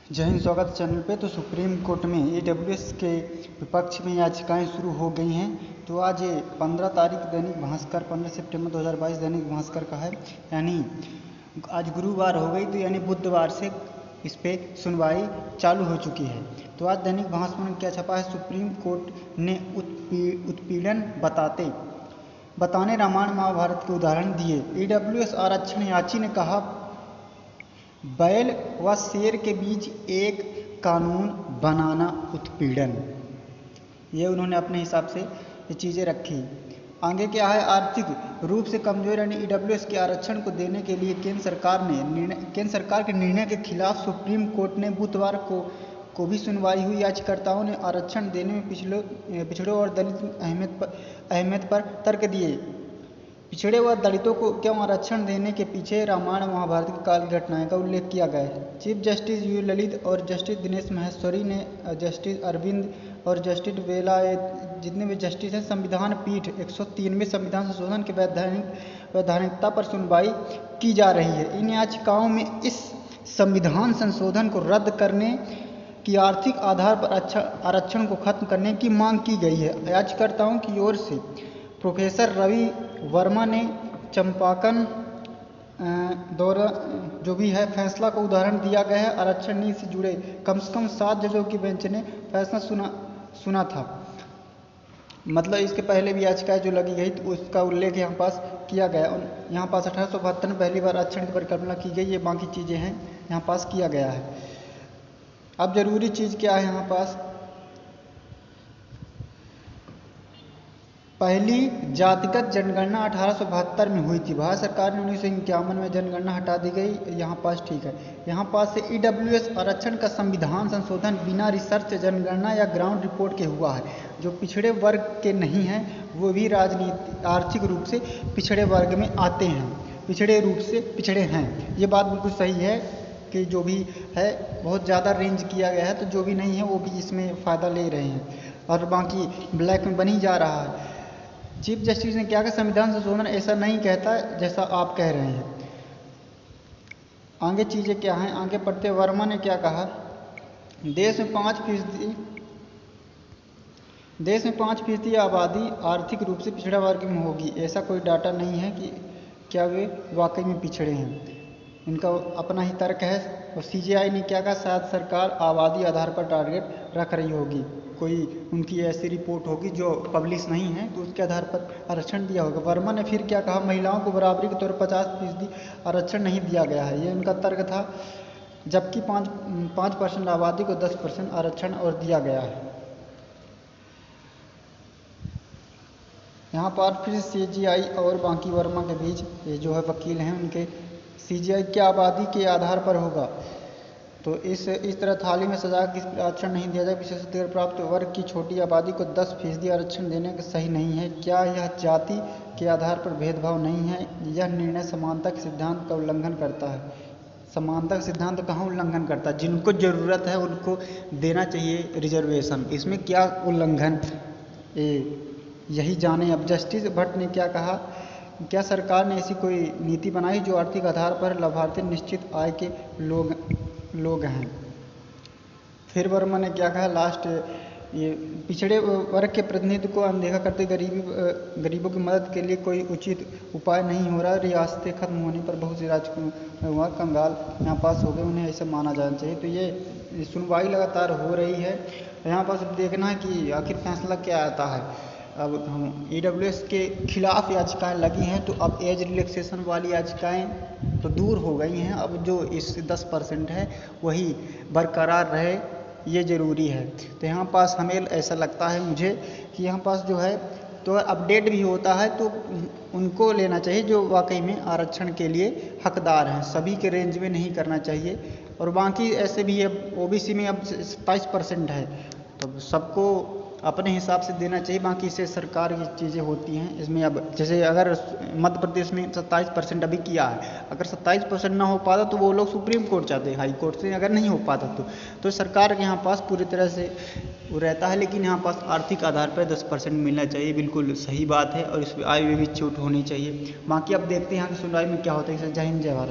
जय हिंद। स्वागत चैनल पे। तो सुप्रीम कोर्ट में ईडब्ल्यूएस के विपक्ष में याचिकाएं शुरू हो गई हैं। तो आज 15 तारीख दैनिक भास्कर 15 सितंबर 2022 दैनिक भास्कर का है, यानी आज गुरुवार हो गई, तो यानी बुधवार से इस पे सुनवाई चालू हो चुकी है। तो आज दैनिक भास्कर में क्या छपा है, सुप्रीम कोर्ट ने उत्पीड़न बताने रामायण महाभारत के उदाहरण दिए। ईडब्ल्यूएस आरक्षण याची ने कहा, बैल व शेर के बीच एक कानून बनाना उत्पीड़न। ये उन्होंने अपने हिसाब से ये चीज़ें रखी। आगे क्या है, आर्थिक रूप से कमजोर यानी ईडब्ल्यूएस के आरक्षण को देने के लिए केंद्र सरकार के निर्णय के खिलाफ सुप्रीम कोर्ट ने बुधवार को भी सुनवाई हुई। याचिकाकर्ताओं ने आरक्षण देने में पिछड़ों और दलित अहमियत पर तर्क दिए। पिछड़े व दलितों को क्यों आरक्षण देने के पीछे रामायण महाभारत की काल घटनाएं का उल्लेख किया गया है। चीफ जस्टिस यू ललित और जस्टिस दिनेश महेश्वरी ने जस्टिस अरविंद और जस्टिस वेला जितने भी जस्टिस हैं, संविधान पीठ 103वें संविधान संशोधन के वैधानिकता पर सुनवाई की जा रही है। इन याचिकाओं में इस संविधान संशोधन को रद्द करने की आर्थिक आधार पर आरक्षण को खत्म करने की मांग की गई है। याचिकाकर्ताओं की ओर से प्रोफेसर रवि वर्मा ने चंपाकन दौरा जो भी है फैसला को उदाहरण दिया गया है। आरक्षण नीति से जुड़े कम से कम 7 जजों की बेंच ने फैसला सुना था। मतलब इसके पहले भी याचिकाएं जो लगी गई तो उसका उल्लेख यहाँ पास किया गया। और यहाँ पास 1872 में पहली बार आरक्षण की परिकल्पना की गई। ये बाकी चीज़ें हैं यहाँ पास किया गया है। अब जरूरी चीज़ क्या है, यहाँ पास पहली जातिगत जनगणना 1872 में हुई थी। भारत सरकार ने 1951 में जनगणना हटा दी गई। यहाँ पास ठीक है। यहाँ पास से ईडब्ल्यूएस आरक्षण का संविधान संशोधन बिना रिसर्च जनगणना या ग्राउंड रिपोर्ट के हुआ है। जो पिछड़े वर्ग के नहीं हैं वो भी आर्थिक रूप से पिछड़े वर्ग में आते हैं, पिछड़े रूप से पिछड़े हैं। ये बात बिल्कुल सही है कि जो भी है बहुत ज़्यादा रेंज किया गया है, तो जो भी नहीं है वो भी इसमें फ़ायदा ले रहे हैं और बाकी ब्लैक में बनी जा रहा है। चीफ जस्टिस ने क्या कहा, संविधान संशोधन ऐसा नहीं कहता जैसा आप कह रहे हैं। आगे चीज़ें क्या हैं, आगे पढ़ते वर्मा ने क्या कहा, देश में 5% आबादी आर्थिक रूप से पिछड़ा वर्ग में होगी। ऐसा कोई डाटा नहीं है कि क्या वे वाकई में पिछड़े हैं। इनका अपना ही तर्क है। और सीजेआई ने क्या कहा, शायद सरकार आबादी आधार पर टारगेट रख रही होगी। कोई उनकी ऐसी रिपोर्ट होगी जो पब्लिश नहीं है तो उसके आधार पर आरक्षण दिया होगा। वर्मा ने फिर क्या कहा, महिलाओं को बराबरी के तौर पर 50% आरक्षण नहीं दिया गया है। ये उनका तर्क था, जबकि 5% आबादी को 10% आरक्षण और दिया गया है। यहाँ पर फिर सीजेआई और बाकी वर्मा के बीच ये जो है वकील हैं उनके, सीजेआई क्या आबादी के आधार पर होगा, तो इस तरह थाली में सजा किस आरक्षण नहीं दिया जाए। विशेषाधिकार प्राप्त वर्ग की छोटी आबादी को 10% आरक्षण देने का सही नहीं है। क्या यह जाति के आधार पर भेदभाव नहीं है? यह निर्णय समानता के सिद्धांत का उल्लंघन करता है। समानता का सिद्धांत कहाँ उल्लंघन करता है? जिनको ज़रूरत है उनको देना चाहिए रिजर्वेशन, इसमें क्या उल्लंघन, यही जाने। अब जस्टिस भट्ट ने क्या कहा, क्या सरकार ने ऐसी कोई नीति बनाई जो आर्थिक आधार पर लाभार्थी निश्चित आय के लोग हैं। फिर वर्मा ने क्या कहा, लास्ट ये पिछड़े वर्ग के प्रतिनिधित्व को अनदेखा करते गरीबों की मदद के लिए कोई उचित उपाय नहीं हो रहा। रियासतें खत्म होने पर बहुत से राज्य हुआ कंगाल यहाँ पास हो गए, उन्हें ऐसा माना जाना चाहिए। तो ये सुनवाई लगातार हो रही है। यहाँ पास देखना है कि आखिर फैसला क्या आता है। अब हम ईडब्ल्यूएस के खिलाफ याचिकाएं लगी हैं, तो अब एज रिलैक्सेशन वाली याचिकाएं तो दूर हो गई हैं। अब जो इस 10% है वही बरकरार रहे, ये ज़रूरी है। तो यहाँ पास हमें ऐसा लगता है मुझे कि यहाँ पास जो है तो अपडेट भी होता है तो उनको लेना चाहिए जो वाकई में आरक्षण के लिए हकदार हैं। सभी के रेंज में नहीं करना चाहिए। और बाकी ऐसे भी अब ओबीसी में अब 27% है, तो सबको अपने हिसाब से देना चाहिए। बाकी इससे सरकार की चीज़ें होती हैं इसमें। अब जैसे अगर मध्य प्रदेश में 27% अभी किया है, अगर 27% ना हो पाता तो वो लोग सुप्रीम कोर्ट जाते हैं, हाई कोर्ट से अगर नहीं हो पाता तो सरकार के यहाँ पास पूरी तरह से वो रहता है। लेकिन यहाँ पास आर्थिक आधार पर 10% मिलना चाहिए, बिल्कुल सही बात है। और इस आय में भी छूट होनी चाहिए। बाकी अब देखते हैं यहाँ की सुनवाई में क्या होता है। जय हिंद, जय भारत।